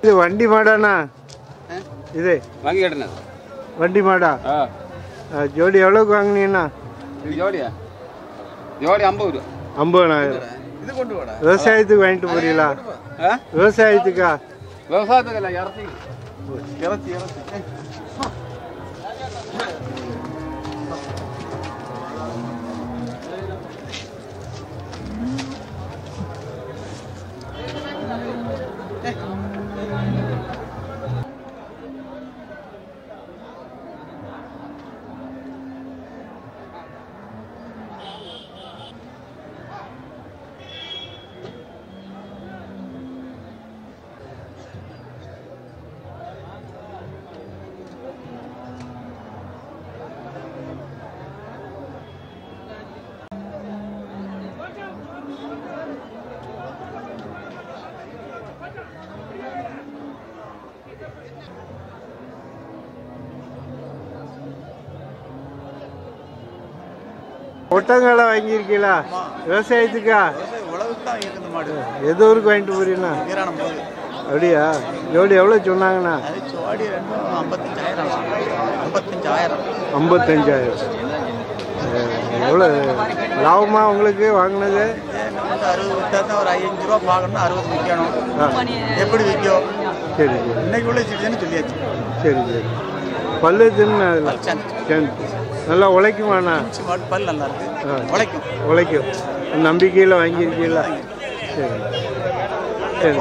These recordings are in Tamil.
இது வண்டி மாடாண்ணா? இது வாங்கி கேட்டேன். வண்டி மாடா? ஜோடி எவ்வளோக்கு வாங்கினீங்கண்ணா? ஜோடியா? ஜோடி 50 ரூபா. 50,000. விவசாயத்துக்கு வாங்கிட்டு போறீங்களா? விவசாயத்துக்கா? விவசாயத்துக்கு இல்லை, இறச்சி. ஒட்டங்கால வாங்கியிருக்கீங்களா? விவசாயத்துக்கா? எது ஊருக்கு வாங்கிட்டு போறீங்கண்ணா? அப்படியா? ஜோடி எவ்வளோ சொன்னாங்கண்ணா? 55,000. எவ்வளோ லாபமா உங்களுக்கு வாங்கினது? ஒரு 5 ரூபா பார்க்கணும், 60 விற்கணும். எப்படி விற்கும்? சரி இன்னைக்கு உள்ள சிட்டின்னு சொல்லியாச்சு. சரி சரி. பல்லு தின்னு அதில் நல்லா உழைக்குமாண்ணா? பல் நல்லா இருக்கு, உழைக்கும். உழைக்கும் நம்பிக்கையில் வாங்கியிருக்கீங்களா? சரி சரி.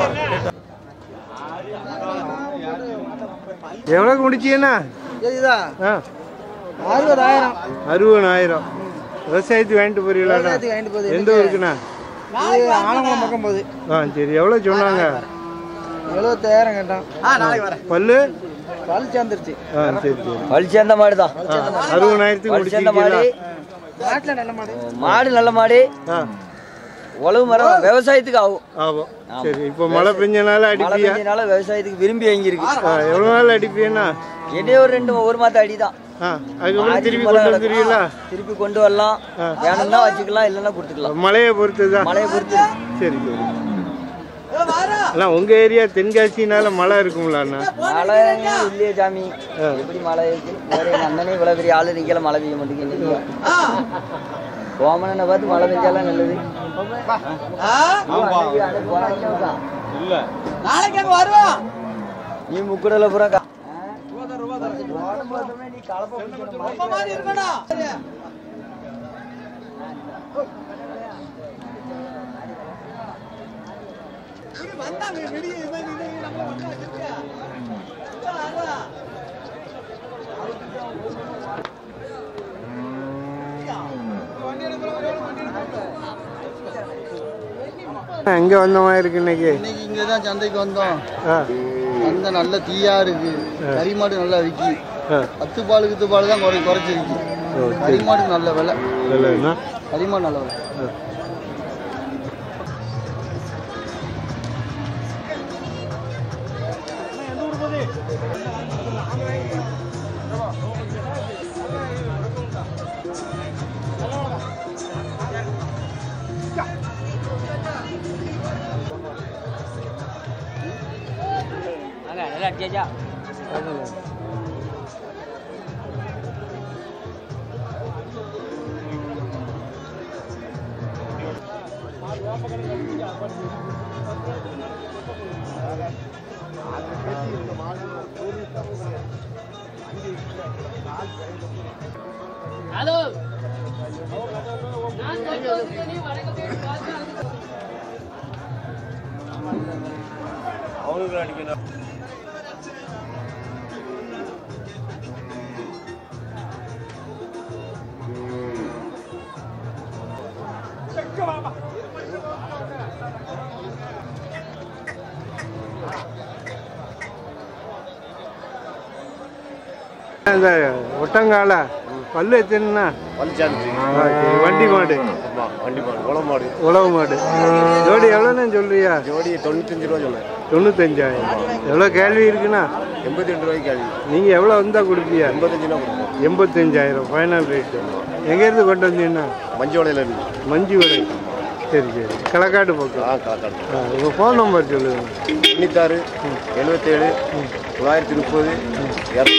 எவ்வளோக்கு முடிச்சீங்கண்ணா? 60,000. விவசாயத்துக்கு வாங்கிட்டு போறீங்களாண்ணா? எந்த ஊருக்குண்ணா? ஆலங்குளம் பக்கம் போகுது. சரி. எவ்வளோ சொன்னாங்க? 70,000 கேட்டான். பல்லு பல் சேர்ந்துருச்சு. சரி சரி. பல் சேர்ந்த மாடு தான். 60,000க்கு முடிச்சிருக்கீங்களா? நாட்டில் நல்ல மாடு. மாடு நல்ல மாடு. உழவு மரம் விவசாயத்துக்கு ஆகும். ஆகும். சரி. இப்போ மழை பெஞ்சனால அடிப்பியா? விவசாயத்துக்கு விரும்பி வாங்கியிருக்கு. எவ்வளோ நாள் அடிப்பீங்கன்னா? என்னையே ஒரு மாதம் அடிதான். அதுக்கப்புறம் திருப்பி கொண்டு வந்துருவீங்களா? திருப்பி கொண்டு வரலாம், வேணும்னா வச்சுக்கலாம், இல்லைன்னா கொடுத்துக்கலாம். மழையை பொறுத்துதான். மழையை பொறுத்து. சரி சரி. அண்ணா உங்க ஏரியா தென்காசினால மழை இருக்கும்லாண்ணா? மழை இல்லையே சாமி, எப்படி மழை இருக்கு? அண்ணனே இவ்வளவு பெரிய ஆளு நிக்கல, மழை பெய்ய மாட்டேங்குது. கோமனை பார்த்து மழை பெஞ்சாலாம் நல்லது. நீ முக்குடல பூரா நீ கலப்ப எங்க வந்த மாதிரி இருக்கு இன்னைக்கு? இங்கதான் சந்தைக்கு வந்தோம். சந்தை நல்ல தீயா இருக்கு. கறிமாடு நல்லா விக்கி. 10 பாலுக்கு பால் தான் குறைச்சிருக்கு. கறிமாடு நல்ல விலை. கறிமாடு நல்ல விலை. ஹலோ அவங்களுக்கு அடிக்கணும். ஒட்டங்கால பல்லு எத்தனைண்ணா? வண்டி மாடு? உழவு மாடு. ஜோடி எவ்வளோன்னு சொல்றியா? ஜோடி 95 ரூபா சொன்னேன். 95,000. எவ்வளோ கேள்வி இருக்குண்ணா? 82 ரூபாய்க்கு கேள்வி. நீங்கள் எவ்வளோ வந்தால் கொடுப்பியா? 85 ரூபா கொடுப்போம். 85,000 ஃபைனல் ரேட்டு. எங்கேருந்து கொண்டு வந்தீங்கன்னா? மஞ்சு வலையிலேருந்து. மஞ்சு வலை. சரி சரி. களக்காடு பக்கம். களக்காடு. உங்கள் ஃபோன் நம்பர் சொல்லுங்கள். 96 77 930 200.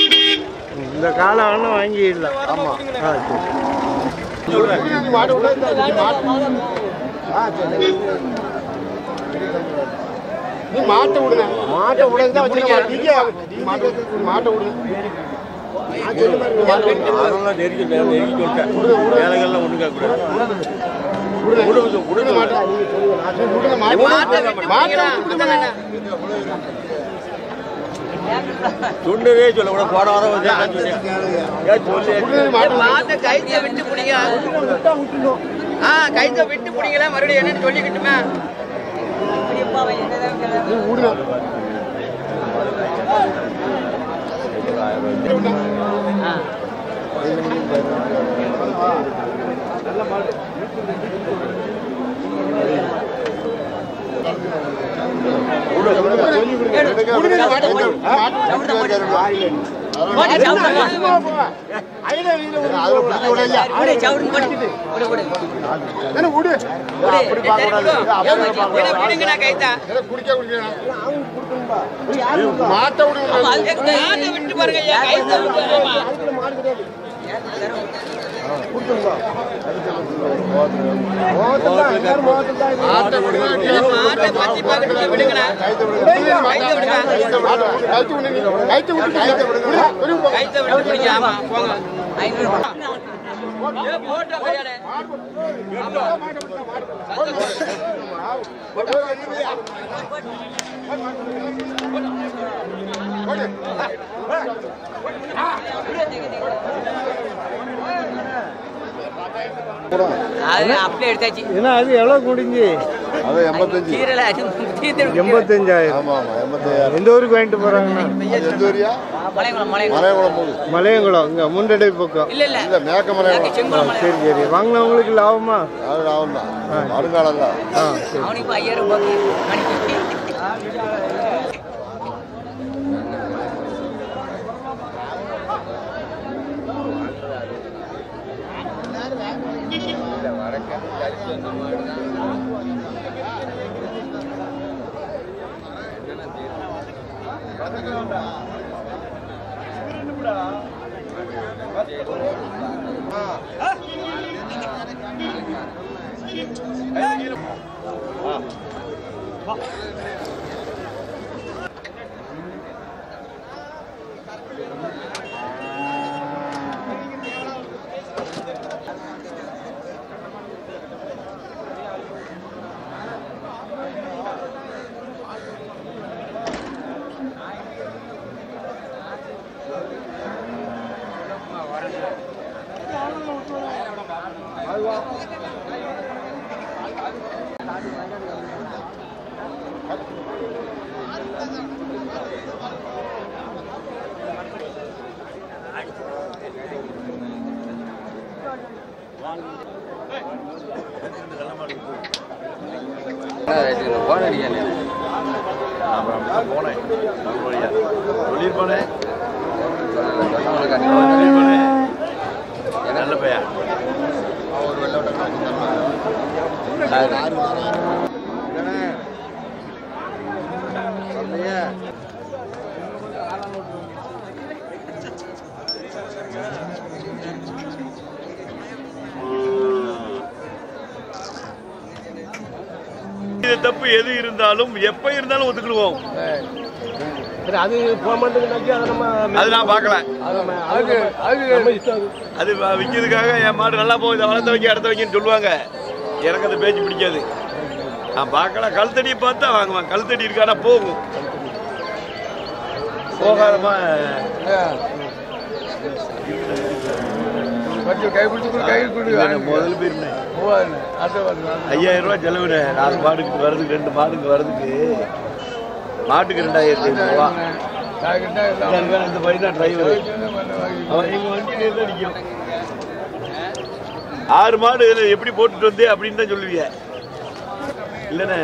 இந்த காலம் வேணும் வாங்கிடலாம். ஆமாம். சரி. மாட்டை விடுங்க. மாட்டை விடுங்க தான் வச்சுருக்கீங்க. மாட்டை விடுங்க. அதெல்லாம் நெருங்கி சொல்லிட்டேன். வேலைகள்லாம் ஒன்றுங்க சொன்னதே சொல்ல கூட போன வாரம் கைத்தை விட்டு பிடிங்க. கைத்தை விட்டு பிடிங்கல மறுபடியும் என்னன்னு சொல்லிக்கிட்டுமே விட்டு பாருங்க. அப்படியே எடுத்தாச்சு. ஏன்னா அது எவ்வளோ முடிஞ்சு? அது 85. 85,000. ஆமாம் ஆமாம் 85,000. எந்த ஊருக்கு வாங்கிட்டு போகிறாங்கண்ணா? எந்த ஊரியா? மலையங்குளம் போகுது. மலையங்குளம். இங்கே முண்டடை பக்கம். இல்லை மேக்க மலையங்குளம். சரி சரி. வாங்கினவங்களுக்கு லாபமா? அது லாபம் தான். வருங்காலம் தான். அவனுக்கு 5000 ரூபாய். தப்பு எது இருந்தாலும் எப்ப இருந்தாலும் ஒத்துக்கிடுவோம். அது அது நான் பார்க்கல. அது விற்கிறதுக்காக என் மாடு நல்லா போகுது, வளர்த்த வைக்க அடுத்த வைக்கன்னு சொல்லுவாங்க. எனக்கு அந்த பேச்சு பிடிக்காது. நான் பார்க்கல. கழுத்தடியை பார்த்தா வாங்குவேன். கழுத்தடி இருக்கானா போகும், போகாதமா முதல் பேர் 5000 ரூபாய் செலவுட 4 மாடுக்கு வர்றதுக்கு 2 மாடுக்கு வர்றதுக்கு மாட்டுக்கு 2500 ரூபா. இந்த பையன் தான் டிரைவர். அவன் எங்க வண்டியில இருந்து அடிக்கும். 6 மாடு எப்படி போட்டுட்டு வந்து அப்படின்னு தான் சொல்லுவீங்க. இல்லண்ணே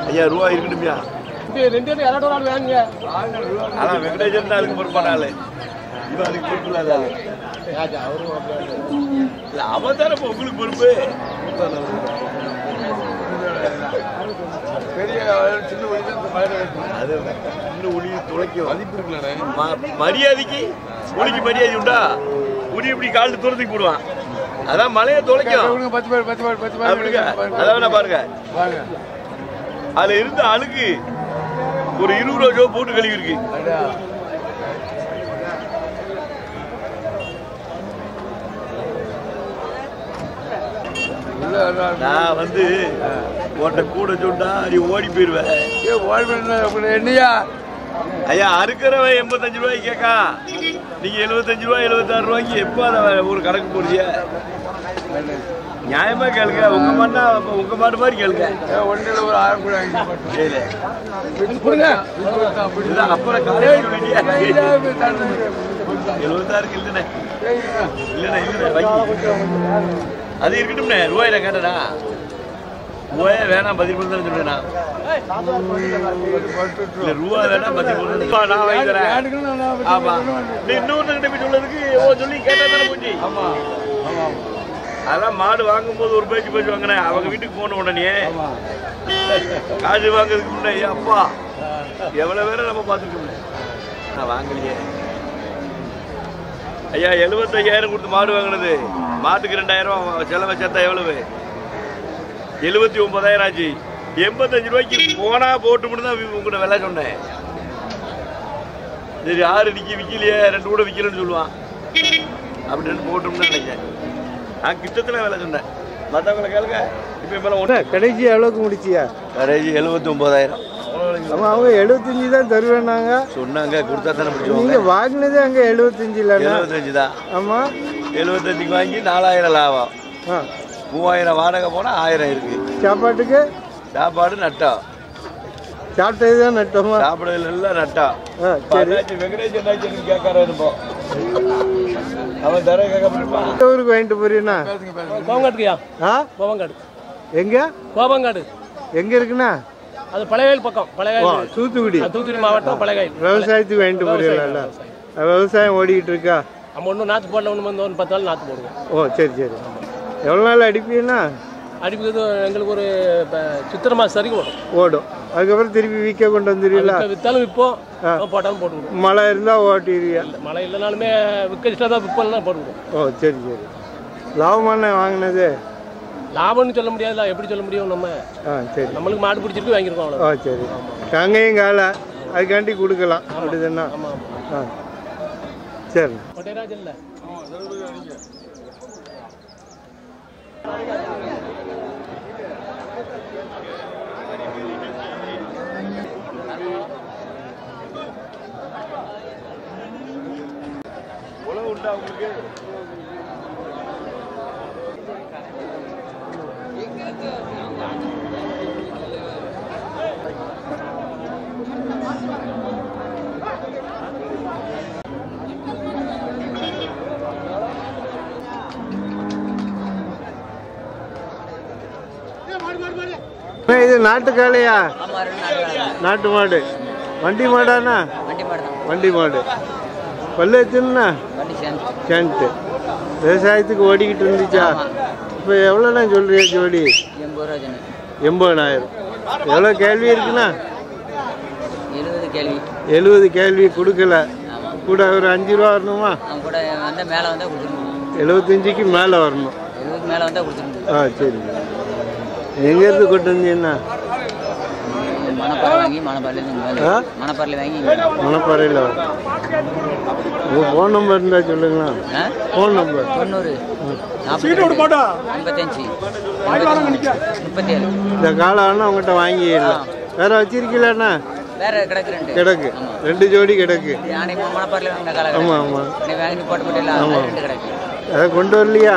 5000 ரூபாய் இருக்கட்டுமியா? அதான் வெங்கடேசன் தான் அதுக்கு பொறுப்பான ஆளு. இவன் அதுக்கு பொறுப்பு இல்லாத ஆளு. அவன் தானே உங்களுக்கு பொறுப்பு. பெரிய சின்ன ஒளி தான் இந்த மழை அது சின்ன ஒளி துளைக்கும் மதிப்பு இருக்குல்ல மரியாதைக்கு ஒளிக்கு மரியாதை உண்டா ஒளி இப்படி காலத்து தூரத்துக்கு போடுவான் அதான் மழையை துளைக்கும் 10 பேர் அதான் பாருங்க அதுல இருந்த அழுக்கு ஒரு 20 ரூபா போட்டு கழுவி இருக்கு நான் வந்து உன்ட்ட கூட சொன்னா நீ ஓடி போயிருவேன் என்னையா ஐயா அறுக்கிறவன் 85 ரூபாய்க்கு கேட்கா நீங்க 75 ரூபாய் 76 ரூபாய்க்கு எப்போ அதை ஒரு கணக்கு போடுறிய நியாயமா கேளுங்க உங்க மாட்டா உங்க மாட்டு மாதிரி கேளுங்க ஒன்றில் ஒரு 1000 கூட அப்புறம் 76 இல்லைண்ணே அது இருக்கட்டும்ண்ணே ரூபாயில கேட்டடா ரூபாயே வேணாம் 10 தான் சொல்றேன் ரூபா வேணாம் 10 நான் வாங்கி தரேன் ஆமா நீ இன்னொருத்தங்கிட்ட போய் சொல்லதுக்கு சொல்லி கேட்டா தானே போச்சு ஆமா அதான் மாடு வாங்கும் போது ஒரு பேச்சு வாங்கினேன் அவங்க வீட்டுக்கு போன உடனே காசு வாங்குறதுக்கு முன்னாடி அப்பா எவ்வளவு பேரை நம்ம பார்த்துருக்கோம் நான் வாங்கலையே ஐயா 75,000 கொடுத்து மாடு வாங்கினது மாட்டுக்கு 2,000 செலவை சேர்த்தா எவ்வளவு 79,000 ஆச்சு 85 ரூபாய்க்கு போனா போட்டு மட்டும் தான் உங்கள்கிட்ட விலை சொன்னேன் சரி 6 விற்கலையே 2 கூட விற்கலன்னு சொல்லுவான் அப்படின்னு போட்டோம்னு நினைச்சேன் நான் கிட்டத்தில் வேலை சொன்னேன் மற்றவங்களை கேளுங்க இப்போ கடைசி எவ்வளோக்கு முடிச்சியா கடைசி 79,000 அவங்க 75 தான் தருவேன்னாங்க சொன்னாங்க கொடுத்தா தானே பிடிச்சோம் நீங்க வாங்கினதே அங்கே 75 இல்லை 75 தான் ஆமா 75க்கு வாங்கி 4,000 லாபம் 3,000 வாடகை போனா 1000 இருக்கு சாப்பாட்டுக்கு சாப்பாடு நட்டம் சாப்பிட்டது தான் நட்டமா சாப்பிடல எல்லாம் நட்டம் வெங்கடேஷ் என்னாச்சு கேட்கற இருப்போம் அவன் தர கேட்க ஊருக்கு வாங்கிட்டு போறீங்கன்னா கோவங்காடுக்குயா கோவங்காடு எங்க கோவங்காடு எங்க இருக்குண்ணா அது பழையகாயில் பக்கம் பழையகாயில் தூத்துக்குடி மாவட்டம் பழையகாயில் விவசாயத்துக்கு வாங்கிட்டு போறீங்களா விவசாயம் ஓடிக்கிட்டு இருக்கா நம்ம ஒன்றும் நாற்று போடல ஒன்று 10 நாள் நாற்று போடுவோம் ஓ சரி சரி எவ்வளோ நாள் அடிப்பீங்கன்னா அடிப்புக்கு எங்களுக்கு ஒரு சித்திரை மாதம் வரைக்கும் ஓடும் அதுக்கப்புறம் திருப்பி வீக்க கொண்டு வந்துடுவீங்களா விற்றாலும் விற்போம் போட்டாலும் போட்டுவிடுவோம் மழை இருந்தால் ஓட்டிடுவியா மழை இல்லைனாலுமே விற்க தான் விற்போம்னா போட்டுவிடுவோம் ஓ சரி சரி லாபமான வாங்கினது லாபம்னு சொல்ல முடியாதுல்ல எப்படி சொல்ல முடியும் நம்ம சரி நம்மளுக்கு மாடு பிடிச்சிருக்கு வாங்கியிருக்கோம் அவ்வளோ சரி கங்கையும் காலை அதுக்காண்டி கொடுக்கலாம் அப்படிதானா சரி கொட்டைராஜ் இல்லை உழவு உண்டா உங்களுக்கு இது நாட்டு காளையா நாட்டு மாடு வண்டி மாடாண்ணா வண்டி மாடு பல்லு எத்துனா சென்ட்டு விவசாயத்துக்கு ஓடிக்கிட்டு இருந்துச்சா இப்போ எவ்வளோண்ணா சொல்றியா ஜோடி 80,000 எவ்வளோ கேள்வி இருக்குண்ணா 70 கேள்வி கொடுக்கல கூட ஒரு 5 ரூபா வரணுமா 75க்கு மேலே வரணும் சரி எங்கேருந்து கொண்டு வந்தீங்கன்னா மணப்பாறையில் உங்கள் ஃபோன் நம்பர் இருந்தால் சொல்லுங்களா ஃபோன் நம்பர் 90 இந்த காலம் உங்கள்கிட்ட வாங்கிடலாம் வேற வச்சிருக்கீங்களாண்ணா கிடக்கு 2 ஜோடி கிடக்கு ஆமாம் ஆமாம் அதை கொண்டு வரலையா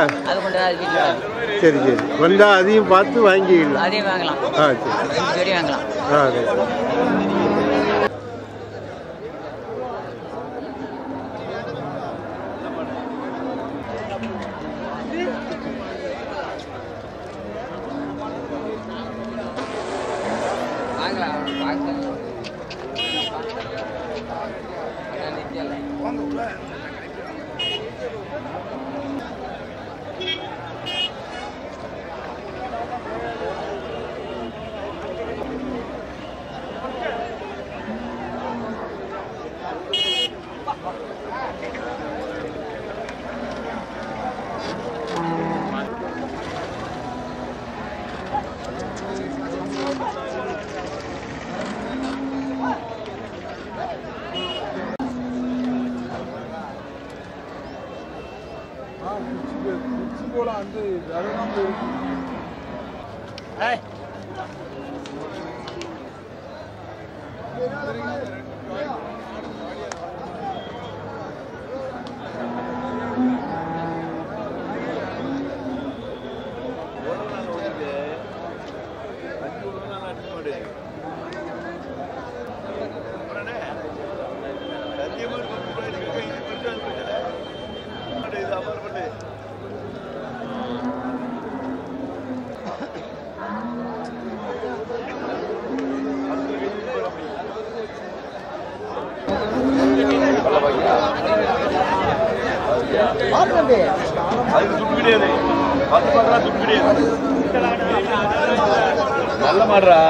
சரி சரி வந்தால் அதையும் பார்த்து வாங்கிக்கலாம் சரி நல்ல மாடுறா.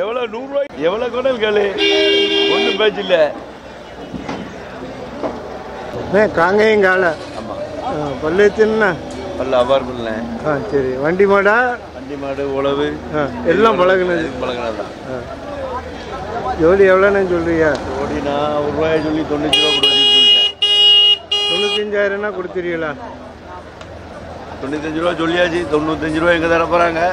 எவ்வளவு 100 ரூபாய் எவ்வளவு கூட கேளு ஒன்றும் பேச்சு இல்லை. காங்கையும் காலை பல்லு எத்தினா பல்ல அவ்வாறு பண்ணல. சரி. வண்டி மாடா? வண்டி மாடு உழவு எல்லாம் பழகுனது பழகுனதுதான். ஜோடி எவ்வளோன்னு சொல்றியா? ஜோடி நான் 1 ரூபாய் சொல்லி 90 ரூபா கொடுத்துருக்கேன். 95,000 கொடுத்துருவீங்களா? 95 ரூபா சொல்லியாச்சு. 95 ரூபா எங்கே தர போகிறாங்க?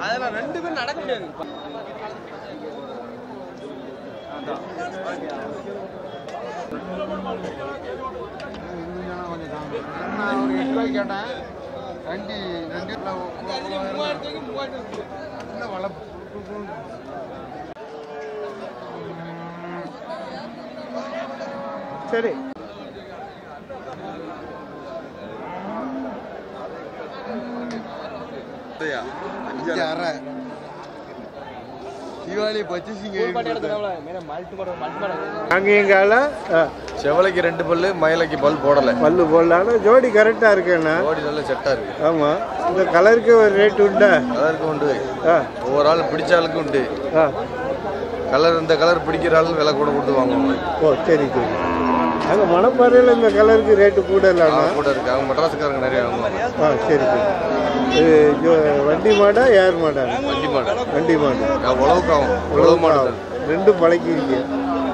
அதெல்லாம் 2 பேரும் நடக்க முடியாது. சரி. தீபாவளி பச்சிசிங்க செவலைக்கு 2 பல்லு, மயிலைக்கு பல் போடலை. பல்லு போடல. ஜோடி கரெக்டாக இருக்குண்ணா. ஜோடி நல்ல செட்டாக இருக்கு. ஆமாம். இந்த கலருக்கு ஒரு ரேட் உண்டா? கலருக்கு உண்டு. ஒவ்வொரு ஆள் பிடிச்ச ஆளுக்கு உண்டு. கலர் இந்த கலர் பிடிக்கிற ஆள் விலை கூட கொடுத்து வாங்குவாங்க. ஓ சரி சரி. அங்கே மணப்பாறையில் இந்த கலருக்கு ரேட்டு கூட இல்லாமா? கூட இருக்கு. அவங்க மெட்ராஸுக்காரங்க நிறைய வாங்குவாங்க. சரி சரி. வண்டி மாடா யார் மாடா? வண்டி மாடு. வண்டி மாடு உழவுக்கு ஆகும். உழவு மாடு ரெண்டும் பழக்கிருக்கு.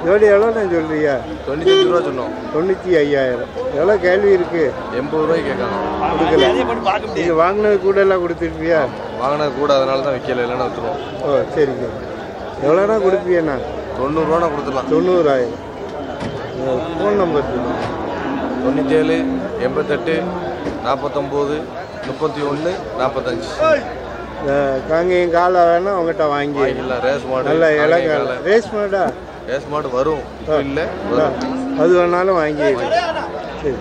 ஜோடி எவ்வளோண்ணா சொல்றியா? 95 ரூபா சொன்னோம். 95,000. எவ்வளோ கேள்வி இருக்கு? 80 ரூபாய்க்கு கேட்காங்க. கொடுக்கல. நீங்கள் வாங்கினது கூட எல்லாம் கொடுத்துருப்பியா? வாங்கினது கூட, அதனால தான் விற்கல, இல்லைன்னா வச்சுருவோம். ஓ சரி சரி. எவ்வளோண்ணா கொடுப்பியண்ணா? 90 ரூபானா கொடுத்துடலாம். 90,000. Phone number 97 88 49 31 45. காங்கேயம் காலை வேணா உங்ககிட்ட வாங்கிக்கலாம். ரேஸ் மாடு நல்ல இலக்கால. ரேஸ் மாடா? ரேஸ் மாடு வரும். இல்லை அது வேணாலும் வாங்கிக்கலாம். சரி.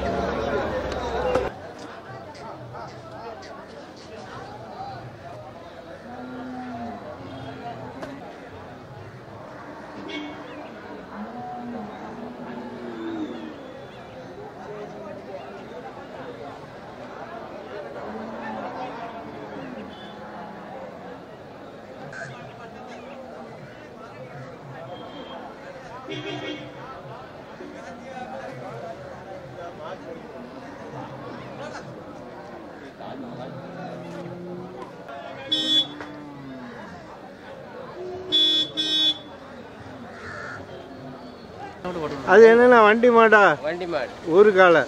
அது என்னன்னா வண்டி மாடா? வண்டி மாடு. ஒரு காலை.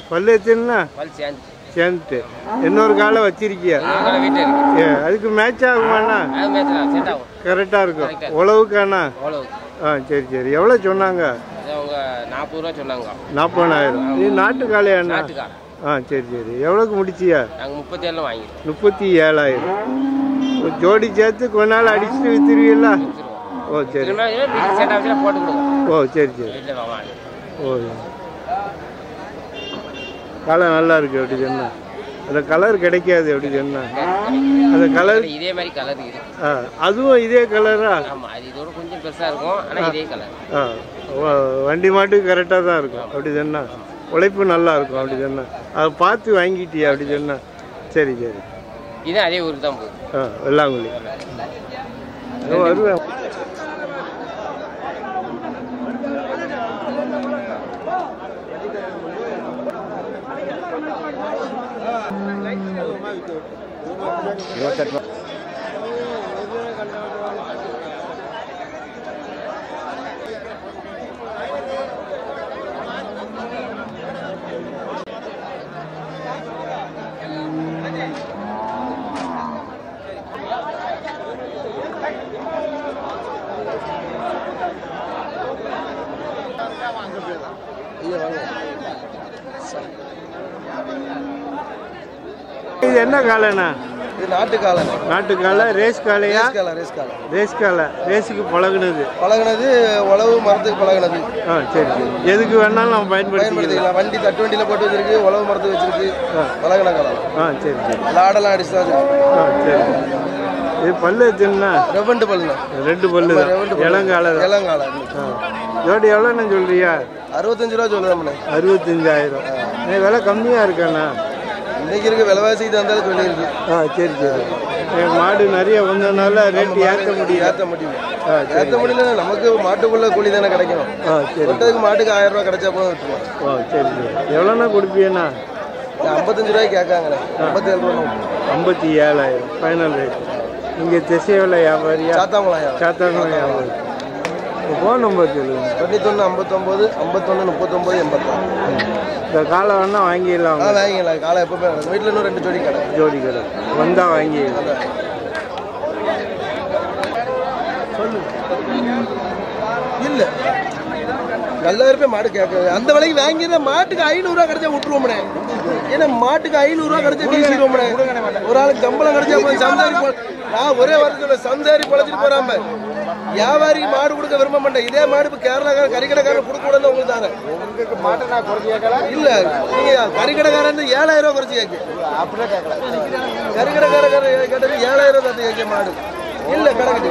பல்லு எத்தினா? சேர்ந்துட்டு இன்னொரு காலை வச்சிருக்கியா? அதுக்கு மேட்ச் ஆகுமாண்ணா? கரெக்டாக இருக்கும். உழவுக்காண்ணா? சரி சரி. எவ்வளோ சொன்னாங்க? 40 ரூபா சொன்னாங்க. 40,000. இது நாட்டு காலையாண்ணா? சரி சரி. எவ்வளோக்கு முடிச்சியா? 37 வாங்கி. 37,000. ஜோடி சேர்த்து கொஞ்ச நாள் அடிச்சுட்டு வித்துருவீங்களா? ஓ சரி. ஓ சரி சரி. ஓ காலை நல்லா இருக்கு அப்படி சொன்னா. அந்த கலர் கிடைக்காது அப்படி சொன்னா. அந்த கலர் இதே மாதிரி கலர் இருக்கு. அதுவும் இதே கலரா? ஆமா, அது இதோட கொஞ்சம் பெருசா இருக்கும், ஆனா இதே கலர். வண்டி மாட்டுக்கு கரெக்டாக தான் இருக்கும் அப்படி சொன்னா. உழைப்பு நல்லா இருக்கும் அப்படி சொன்னா. அதை பார்த்து வாங்கிட்டியா அப்படி சொன்னா. சரி சரி. இது அதே ஊருக்கு தான் போகுது. வெள்ளாங்குழி வருவேன். இது என்ன காலைண்ணா? இது நாட்டு காலை. நாட்டு காலை. ரேஸ் காலையா? ரேஸ் காலை. ரேஸுக்கு பழகுனது உழவு மரத்துக்கு பழகுனது. சரி சரி. எதுக்கு வேணாலும் நம்ம பயன்படுத்திக்கலாம். வண்டி தட்டு வண்டியில் போட்டு வச்சிருக்கு, உழவு மரத்துக்கு வச்சிருக்கு, பழகுன காலம். சரி சரி. லாடெல்லாம் அடிச்சு தான். சரி. இது பல்லு எத்தனைண்ணா? ரெண்டு பல்லுண்ணா. 2 பல்லு. இளங்காலை. இளங்காலை. ஜோடி எவ்வளோண்ணா சொல்றியா? 65 ரூபா சொல்லுதாம்ண்ணே. 65,000. விலை கம்மியாக இருக்காண்ணா? இன்னைக்கு இருக்க விலைவாசி தந்தாலும் சொல்லியிருக்கு. சரி சரி. மாடு நிறைய வந்ததுனால ரேட் ஏற்ற முடியல. நமக்கு மாட்டுக்குள்ள கூலி தானே கிடைக்கணும். சரி. மாட்டுக்கு 1000 ரூபா கிடைச்சா போதும் விட்டுருவோம். சரி சரி. எவ்வளோண்ணா கொடுப்பீங்கண்ணா? 55 ரூபாய்க்கு கேட்காங்கண்ணே. 57 ரூபா. 57,000 ஃபைனல் ரேட். இங்கே திசைவில் வியாபாரியா? சாத்தாங்குளம் வியாபாரி. ஃபோன் நம்பர் சொல்லுங்க. 91 59 39 86. இந்த காலை வேணா வாங்கிடலாம். வாங்கிடலாம். காலை எப்பவுமே வீட்டில் இன்னும் 2 ஜோடி கடை வந்தா வாங்கிடலாம். இல்லை நல்லா இருப்பேன். மாடு கேட்க அந்த விலைக்கு வாங்கினா மாட்டுக்கு 500 ரூபா கிடைச்சா விட்டுருவோம்னே. ஏன்னா மாட்டுக்கு 500 ரூபா கிடைச்சா பேசிடுவோம்னே. ஒரு ஆளுக்கு சம்பளம் கிடைச்சா போய் சம்சாரி நான் ஒரே வாரத்தில் சம்சாரி பழச்சிட்டு போறாம வியாபாரிக்கு மாடு கொடுக்க விரும்ப மாட்டேன். இதே மாடு இப்போ கேரளாக்காரன் கறிக்கடைக்காரன் கொடுக்க கூடாது உங்களுக்கு தானே. மாட்டை நான் குறைச்சி கேட்கலாம். இல்லை நீங்க கறிக்கடைக்காரன் 7,000 ரூபா குறைச்சி கேட்க. அப்படியே கேட்கலாம். கறிக்கடைக்காரன் கேட்டது 7,000 ரூபா தத்து கேட்க மாடு. இல்லை கிடக்குது.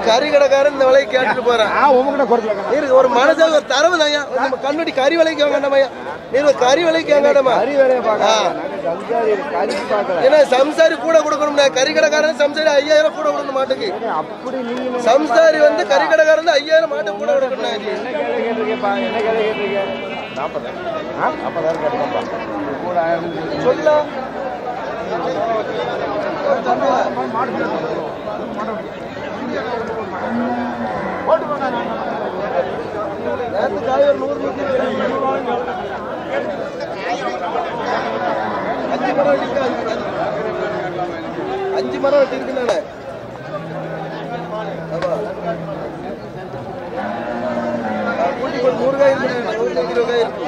கறி கடைக்காரன் இந்த விலைக்கு கேட்டுட்டு போறேன். ஒரு மனசு ஒரு தரவு தான். கண்ணுடி கறி விலைக்கு வாங்கண்டாமையா? நீங்க கறி விலைக்கு வாங்கடாமா? ஏன்னா சம்சாரி கூட கொடுக்கணும். கறி கடைக்காரன் சம்சாரி 5000 கூட கொடுக்கணும் மாட்டுக்கு. சம்சாரி கறி கடைக்காரன் 5000 மாட்டுக்கு கூட கொடுக்கணும். சொல்ல காய் 100 5 மரம் வெட்டி இருக்குண்ணே. கூட்டி 100 காய் இருக்கு. 100 கிலோ காய் இருக்கு.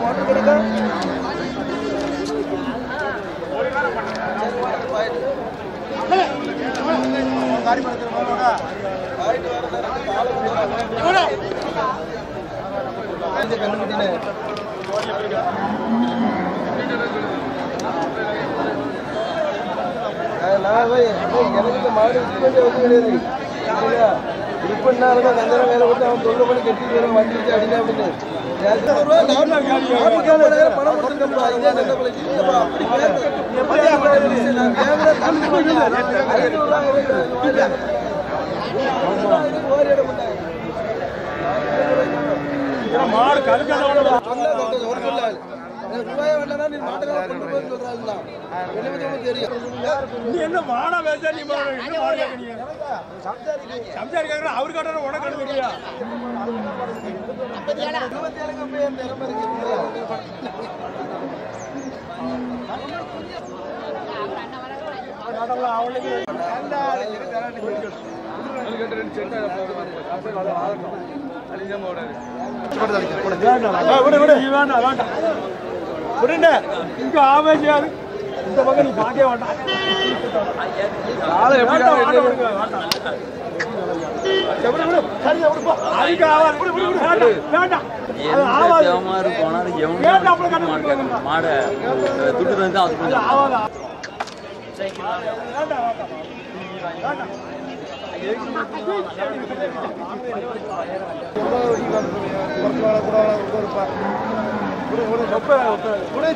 மோட்டர் கிடைக்கா? எனக்கு மாடு கிடையாது. இப்படினாலும் கந்தரம் வேலை கொடுத்து அவன் 9 மணி கட்டி வண்டி வச்சு அடிக்க அப்படின்னு பணம் ரூபாய் வேண்டாம். நீ மாட்டுக்கார சொல்றாங்க தெரியும். நீ என்ன மாடா பேச? நீ சம்சாரி கேட்கற அவரு காட்டுற உனக்கு தெரியா? 27 அவளுக்கு இங்க ஆவேசியாது இந்த பக்கம் நீ பார்க்கவே வேண்டாம்.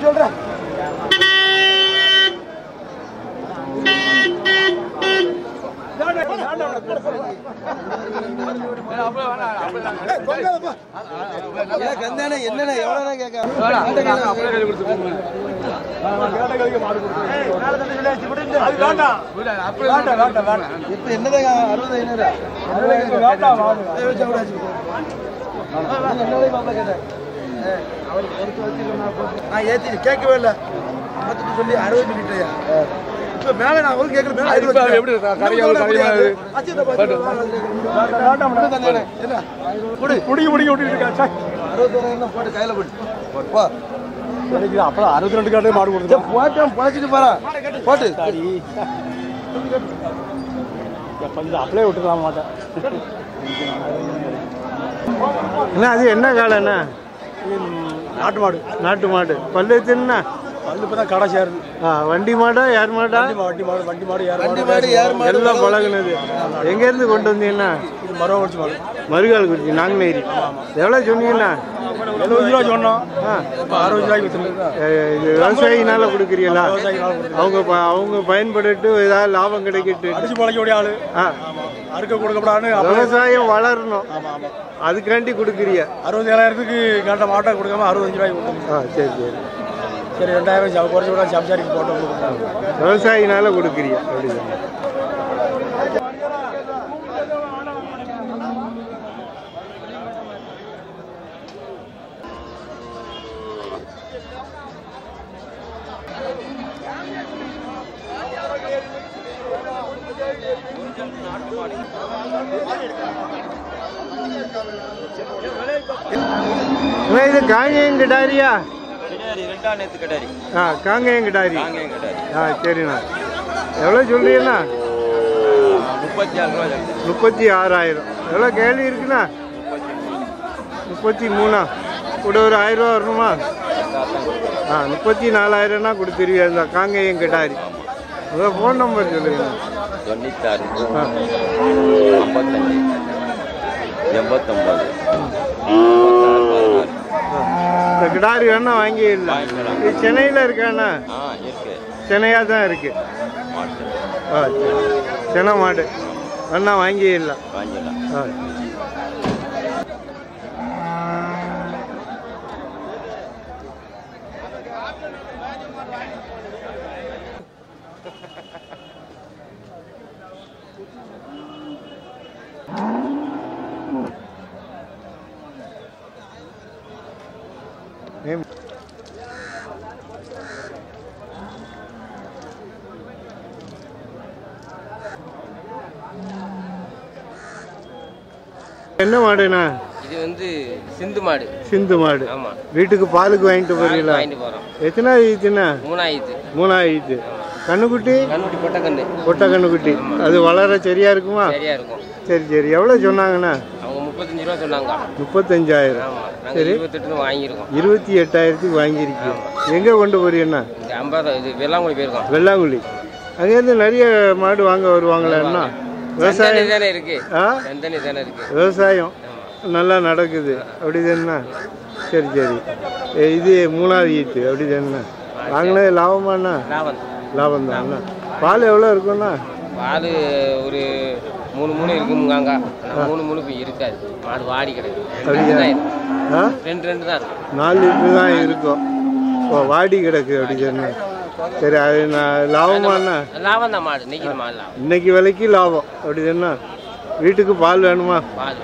சொல்றேன் என்னென்ன எவ்வளோ கேட்க இப்ப என்னதான் 60 ஏத்தி கேட்கவே இல்லை சொல்லி 60 சொல்லிட்டேயா இப்ப மேல நான் அவருக்கு கேட்கல எப்படி போட்டு கையில போட்டு அப்பதான் 62 காட்டே மாடு கொடுத்து போட்டேன் புழைச்சிட்டு போறேன் போட்டு கொஞ்சம் அப்படியே விட்டுக்கலாம் மாட்டேன். என்ன அது என்ன காலைண்ணா? நாட்டு மாடு. நாட்டு மாடு. பல்லு எத்தனைண்ணா? பல்லு இப்போ தான் கடை சேருது. வண்டி மாடா யார் மாடா? வண்டி மாடு யார் மாடு எல்லாம் பழகுனது. எங்கேருந்து கொண்டு வந்தீங்கன்னா? மரவழிச்சு மாடு. மறுகால் குறிச்சி நாங்குநேரி. எவ்வளோ சொன்னீங்கண்ணா? 70 ரூபா சொன்னோம். இப்போ 60 ரூபாய்க்கு விற்றுருங்க. இது விவசாயினால கொடுக்குறீங்களா? அவங்க பயன்படுத்து ஏதாவது லாபம் கிடைக்கிட்டு அடிச்சு பழக்கக்கூடிய ஆளு அறுக்க கொடுக்கப்படாது. விவசாயம் வளரணும், அதுக்காண்டி கொடுக்குறியா? 67,000க்கு கேட்ட மாட்டை கொடுக்காம 65 ரூபாய்க்கு கொடுத்துருங்க. சரி சரி சரி 2000 குறைச்சி விட சம்சாரிக்கு போட்டோம். விவசாயினால கொடுக்குறியா? அப்படி இது காங்கேயம் கிடாரியா? காங்கேயம் கிடாரி. சரிண்ணா. எவ்வளோ சொல்றீங்கண்ணா? 36,000. எவ்வளோ கேள்வி இருக்குண்ணா? 33. கூட ஒரு 1000 ரூபா வரணுமா? 34,000னா கொடுத்துருவியா? இந்த காங்கேயம் கிடாரி. உங்கள் ஃபோன் நம்பர் சொல்லுங்கண்ணா. 96 55 89. இந்த கிடாரி வேணா வாங்கிடலாம். இது சென்னையில் இருக்காண்ணா? சென்னையாக தான் இருக்கு. சரி. சென்னை மாடு வேணா வாங்கிடலாம். என்ன மாடுண்ணா? இது வந்து சிந்து மாடு. சிந்து மாடு. ஆமா. வீட்டுக்கு பாலுக்கு வாங்கிட்டு போறீங்களா? வாங்கிட்டு போறோம். எத்தனை ஈத்துண்ணா? 3 ஈத்து. கண்ணுக்குட்டி? கண்ணுக்குட்டி பொட்டக்கண்ணு. பொட்டக்கண்ணுக்குட்டி. அது வளர சரியா இருக்குமா? சரியா இருக்கும். சரி சரி. எவ்வளோ சொன்னாங்கண்ணா? அவங்க 35 ரூபா சொன்னாங்க. 35,000. சரி. 28 வாங்கியிருக்கோம். 28,000க்கு வாங்கியிருக்கீங்க. எங்கே கொண்டு போறீங்கண்ணா? இது வெள்ளாங்குழி போயிருக்கோம். வெள்ளாங்குழி. அங்கேருந்து நிறைய மாடு வாங்க வருவாங்களா? விவசாயம் தானே இருக்கு. தானே இருக்கு. விவசாயம் நல்லா நடக்குது அப்படிதானே? சரி சரி. இது 3வது ஈத்து அப்படிதானே? வாங்கினது லாபமாண்ணா? லாபம் தான்ண்ணா. பால் எவ்வளோ இருக்குண்ணா? பால் ஒரு 3 இருக்குங்க. 3 இருக்காது. மாடு வாடி கிடக்கு. அப்படியா? 2 தான் இருக்கும். 4 லிட்டர் தான் இருக்கும். வாடி கிடக்கு அப்படிதானே? சரி. அது நான் லாபமாண்ணா? லாபம் தான். மாடு இன்னைக்கு விலைக்கு லாபம் அப்படிதானே? வீட்டுக்கு பால் வேணுமா? பால்.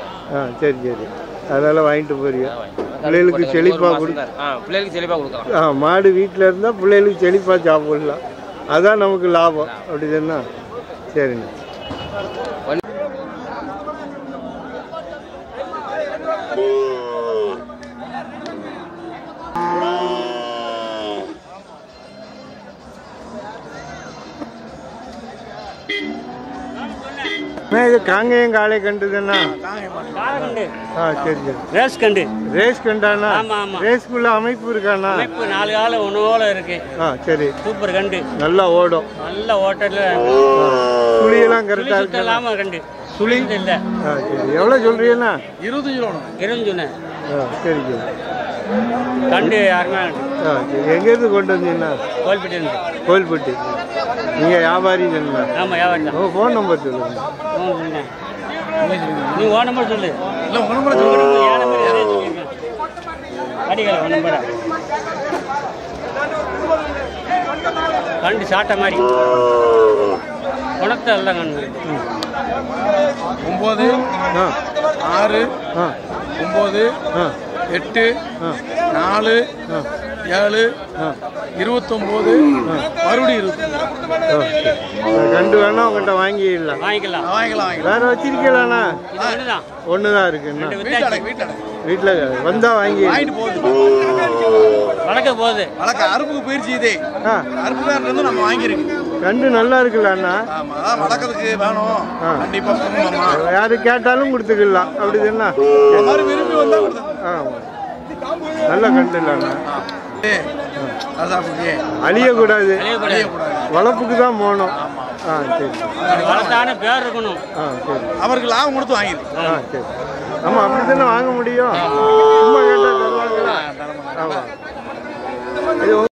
சரி சரி. அதெல்லாம் வாங்கிட்டு போறீங்க. பிள்ளைகளுக்கு செழிப்பாக பிள்ளைகளுக்கு செழிப்பாக கொடுக்கலாம். மாடு வீட்டில் இருந்தால் பிள்ளைகளுக்கு செழிப்பாக சாப்பிடலாம். அதான் நமக்கு லாபம் அப்படிதானே? சரிண்ணா. இது காங்கேயம் காளை கண்டுதுண்ணா சரி சரி ரேஸ் கண்டாண்ணா ரேஸ்க்குள்ள அமைப்பு இருக்காண்ணா அமைப்பு 4 கால ஒன்னோல இருக்கு சரி சூப்பர் கண்டு நல்லா ஓடும் நல்ல ஓட்டத்துல சுழியெல்லாம் கரெக்டா இருக்கு கண்டு சுழி இல்ல சரி எவ்வளவு சொல்றீங்கண்ணா 20 சொன்னேன் சரி சரி கண்டு யாருமே எங்கேருந்து கொண்டு வந்தீங்கன்னா கோயில்பட்டி நீங்கள் வியாபாரி தானே ஆமாம் வியாபாரி தான் உங்கள் ஃபோன் நம்பர் சொல்லுங்கள் நீ ஓன் நம்பர் சொல்லு இல்லை ஓன் நம்பர் சொல்லு அடிக்கல ஓன் நம்பரா கண்டு சாட்டை மாதிரி குணத்தை எல்லாம் கண்டு 9 6 9 8 4 7 29 மறுபடியும் கண்டு வேணா உங்கள்கிட்ட வாங்கிக்கலாம் வேற வச்சிருக்கீங்களாண்ணா ஒண்ணுதான் இருக்குண்ணா வீட்டில் வந்தா வாங்கிட்டு போகுது அறுப்புக்கு போயிருச்சு இதே அறுப்பு இருந்து நம்ம வாங்கிருக்கு கண்டு நல்லா இருக்குல்லண்ணா வளர்க்கறதுக்கு வேணும் கண்டிப்பா யாரு கேட்டாலும் கொடுத்துக்கலாம் அப்படிதானா விரும்பி வந்தா நல்ல கண்டு இல்லண்ணா அழியக்கூடாது வளர்ப்புக்கு தான் போகணும் சரி வளர்த்தான பேர் இருக்கணும் சரி அவருக்கு லாபம் கொடுத்து வாங்கிருக்கு சரி ஆமாம் அப்படி தானே வாங்க முடியும் சும்மா கேட்டால் தருவாங்களா ஆமாம்